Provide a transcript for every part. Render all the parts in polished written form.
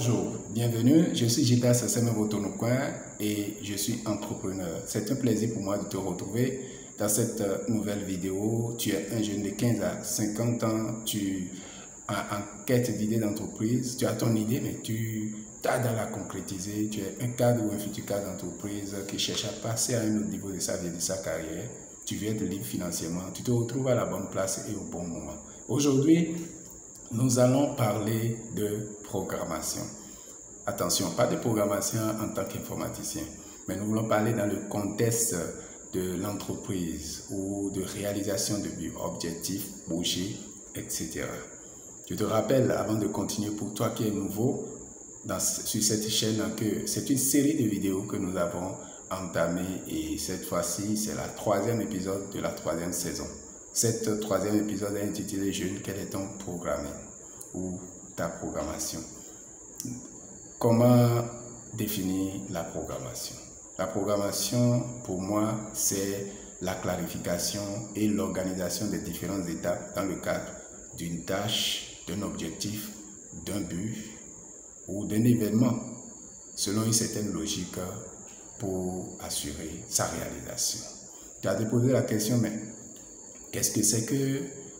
Bonjour, bienvenue, je suis Gilda Sasseme Botonoukoin et je suis entrepreneur. C'est un plaisir pour moi de te retrouver dans cette nouvelle vidéo. Tu es un jeune de 15 à 50 ans, tu es en quête d'idées d'entreprise, tu as ton idée mais tu tardes à la concrétiser, tu es un cadre ou un futur cadre d'entreprise qui cherche à passer à un autre niveau de sa vie et de sa carrière. Tu viens de libre financièrement, tu te retrouves à la bonne place et au bon moment. Aujourd'hui, nous allons parler de programmation. Attention, pas de programmation en tant qu'informaticien, mais nous voulons parler dans le contexte de l'entreprise ou de réalisation de buts, objectifs, projets, etc. Je te rappelle, avant de continuer, pour toi qui es nouveau sur cette chaîne, que c'est une série de vidéos que nous avons entamées et cette fois-ci, c'est le troisième épisode de la troisième saison. Cette troisième épisode est intitulé « Jeune, quel est ton programming ?» ou ta programmation. Comment définir la programmation? La programmation, pour moi, c'est la clarification et l'organisation des différentes étapes dans le cadre d'une tâche, d'un objectif, d'un but ou d'un événement, selon une certaine logique pour assurer sa réalisation. Tu as déposé la question, mais qu'est-ce que c'est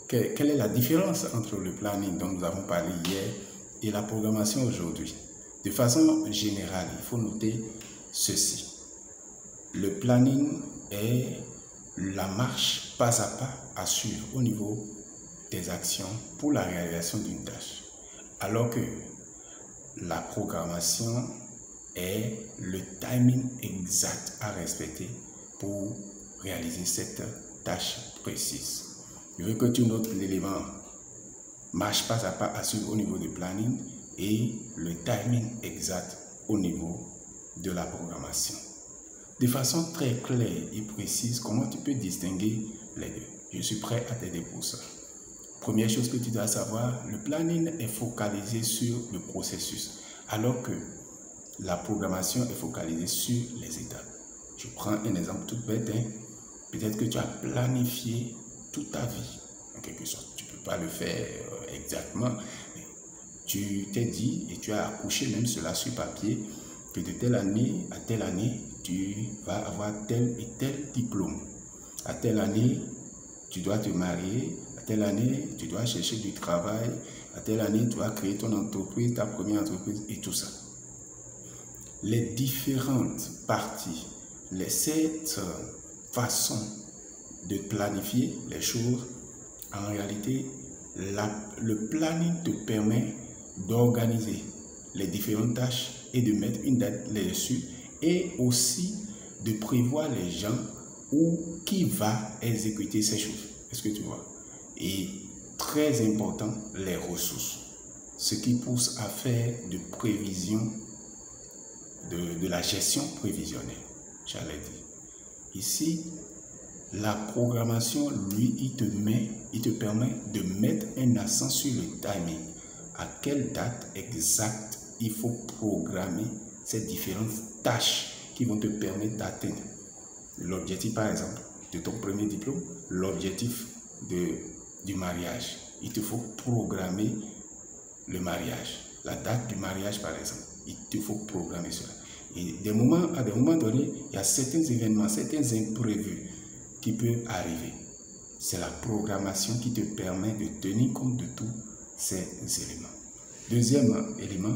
quelle est la différence entre le planning dont nous avons parlé hier et la programmation aujourd'hui? De façon générale, il faut noter ceci. Le planning est la marche pas à pas à suivre au niveau des actions pour la réalisation d'une tâche. Alors que la programmation est le timing exact à respecter pour réaliser cette tâche précise. Je veux que tu notes l'élément marche pas à pas à suivre au niveau du planning et le timing exact au niveau de la programmation. De façon très claire et précise, comment tu peux distinguer les deux? Je suis prêt à t'aider pour ça. Première chose que tu dois savoir, le planning est focalisé sur le processus, alors que la programmation est focalisée sur les étapes. Je prends un exemple tout bête. Peut-être que tu as planifié toute ta vie, en quelque sorte. Tu ne peux pas le faire exactement, mais tu t'es dit et tu as accouché même cela sur papier que de telle année à telle année, tu vas avoir tel et tel diplôme. À telle année, tu dois te marier. À telle année, tu dois chercher du travail. À telle année, tu dois créer ton entreprise, ta première entreprise et tout ça. Les différentes parties, cette façon de planifier les choses, en réalité, le planning te permet d'organiser les différentes tâches et de mettre une date là-dessus et aussi de prévoir les gens ou qui va exécuter ces choses. Est-ce que tu vois? Et très important, les ressources. Ce qui pousse à faire de prévision, de la gestion prévisionnelle, j'allais dire. Ici, la programmation, lui, il te permet de mettre un accent sur le timing. À quelle date exacte il faut programmer ces différentes tâches qui vont te permettre d'atteindre l'objectif, par exemple, de ton premier diplôme, l'objectif du mariage. Il te faut programmer le mariage, la date du mariage, par exemple. Il te faut programmer cela. Et à des moments donnés, il y a certains événements, certains imprévus qui peuvent arriver. C'est la programmation qui te permet de tenir compte de tous ces éléments. Deuxième élément,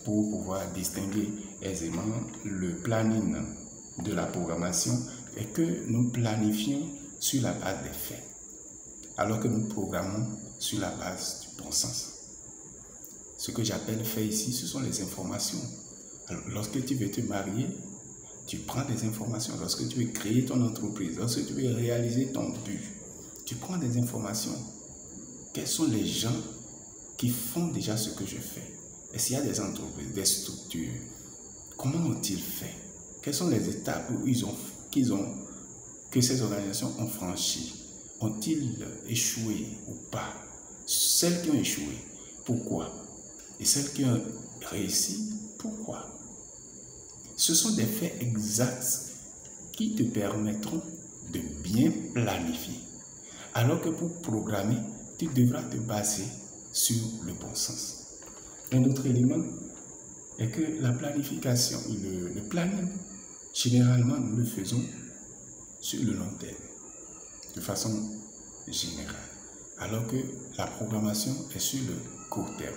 pour pouvoir distinguer aisément le planning de la programmation, est que nous planifions sur la base des faits, alors que nous programmons sur la base du bon sens. Ce que j'appelle faits ici, ce sont les informations. Alors, lorsque tu veux te marier, tu prends des informations. Lorsque tu veux créer ton entreprise, lorsque tu veux réaliser ton but, tu prends des informations. Quels sont les gens qui font déjà ce que je fais? Est-ce qu'il y a des entreprises, des structures? Comment ont-ils fait? Quelles sont les étapes que ces organisations ont franchies? Ont-ils échoué ou pas? Celles qui ont échoué, pourquoi? Et celles qui ont réussi, pourquoi? Ce sont des faits exacts qui te permettront de bien planifier. Alors que pour programmer, tu devras te baser sur le bon sens. Un autre élément, est que la planification, le planning, généralement, nous le faisons sur le long terme, de façon générale, alors que la programmation est sur le court terme.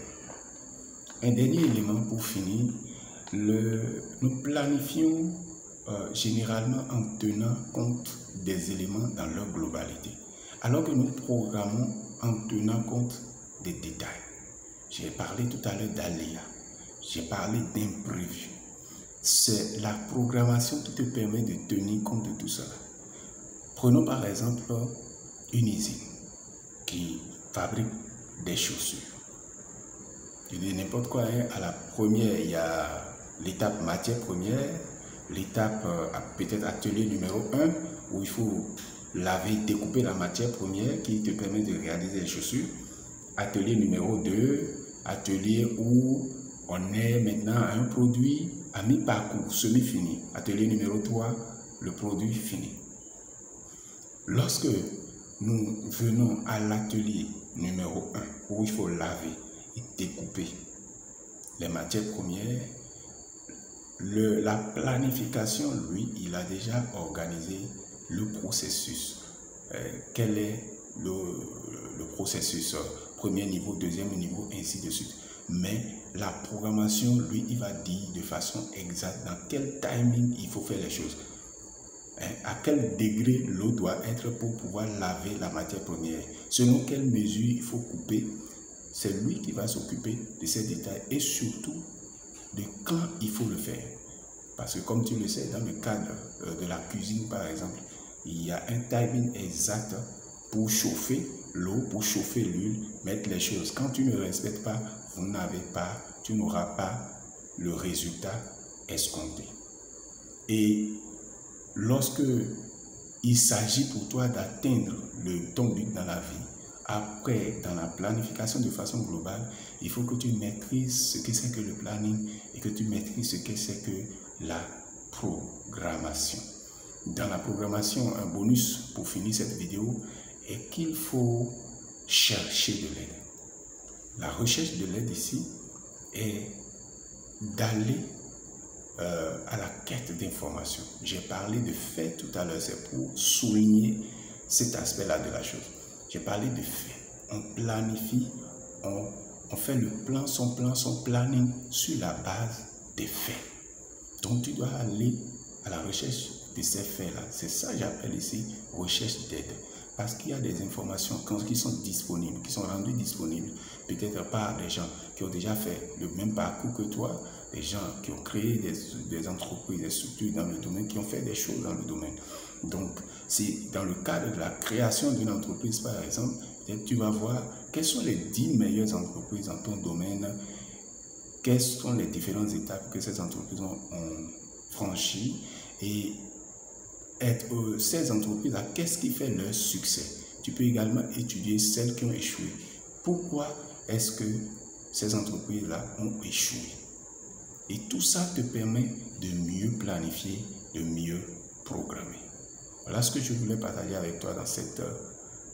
Un dernier élément pour finir, nous planifions généralement en tenant compte des éléments dans leur globalité, alors que nous programmons en tenant compte des détails. J'ai parlé tout à l'heure d'aléas, j'ai parlé d'imprévus. C'est la programmation qui te permet de tenir compte de tout cela. Prenons par exemple une usine qui fabrique des chaussures. Je dis n'importe quoi, hein. À la première, il y a l'étape matière première, l'étape peut-être atelier numéro 1, où il faut laver, découper la matière première qui te permet de réaliser les chaussures. Atelier numéro 2, atelier où on est maintenant à un produit à mi-parcours, semi-fini. Atelier numéro 3, le produit fini. Lorsque nous venons à l'atelier numéro 1, où il faut laver et découper les matières premières, la planification, lui, il a déjà organisé le processus. Quel est le processus? Premier niveau, deuxième niveau, ainsi de suite. Mais la programmation, lui, il va dire de façon exacte dans quel timing il faut faire les choses. À quel degré l'eau doit être pour pouvoir laver la matière première. Selon quelle mesure il faut couper, c'est lui qui va s'occuper de ces détails et surtout de quand il faut le faire. Parce que comme tu le sais, dans le cadre de la cuisine par exemple, il y a un timing exact pour chauffer l'eau, pour chauffer l'huile, mettre les choses. Quand tu ne respectes pas, tu n'auras pas le résultat escompté. Et lorsque il s'agit pour toi d'atteindre ton but dans la vie, après, dans la planification de façon globale, il faut que tu maîtrises ce que c'est que le planning et que tu maîtrises ce que c'est que la programmation. Dans la programmation, un bonus pour finir cette vidéo est qu'il faut chercher de l'aide. La recherche de l'aide ici est d'aller à la quête d'informations. J'ai parlé de faits tout à l'heure, c'est pour souligner cet aspect-là de la chose. J'ai parlé de faits. On planifie, on fait le plan, son planning sur la base des faits. Donc tu dois aller à la recherche de ces faits-là. C'est ça que j'appelle ici recherche d'aide. Parce qu'il y a des informations qui sont disponibles, qui sont rendues disponibles, peut-être par des gens qui ont déjà fait le même parcours que toi, des gens qui ont créé des entreprises, des structures dans le domaine, qui ont fait des choses dans le domaine. Donc, c'est dans le cadre de la création d'une entreprise, par exemple, tu vas voir quelles sont les 10 meilleures entreprises dans ton domaine, quelles sont les différentes étapes que ces entreprises ont franchies et ces entreprises-là, qu'est-ce qui fait leur succès? Tu peux également étudier celles qui ont échoué. Pourquoi est-ce que ces entreprises-là ont échoué? Et tout ça te permet de mieux planifier, de mieux programmer. Voilà ce que je voulais partager avec toi dans cette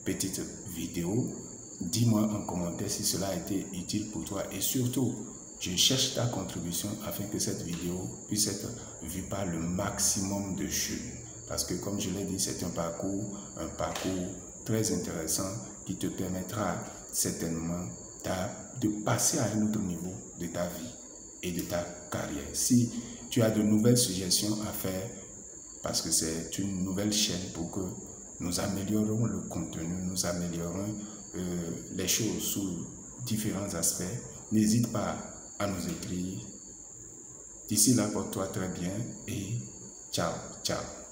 petite vidéo. Dis-moi en commentaire si cela a été utile pour toi et surtout, je cherche ta contribution afin que cette vidéo puisse être vue par le maximum de jeunes. Parce que comme je l'ai dit, c'est un parcours très intéressant qui te permettra certainement de passer à un autre niveau de ta vie et de ta carrière. Si tu as de nouvelles suggestions à faire, parce que c'est une nouvelle chaîne pour que nous améliorons le contenu, nous améliorons les choses sous différents aspects, n'hésite pas à nous écrire. D'ici là, porte-toi très bien et ciao, ciao.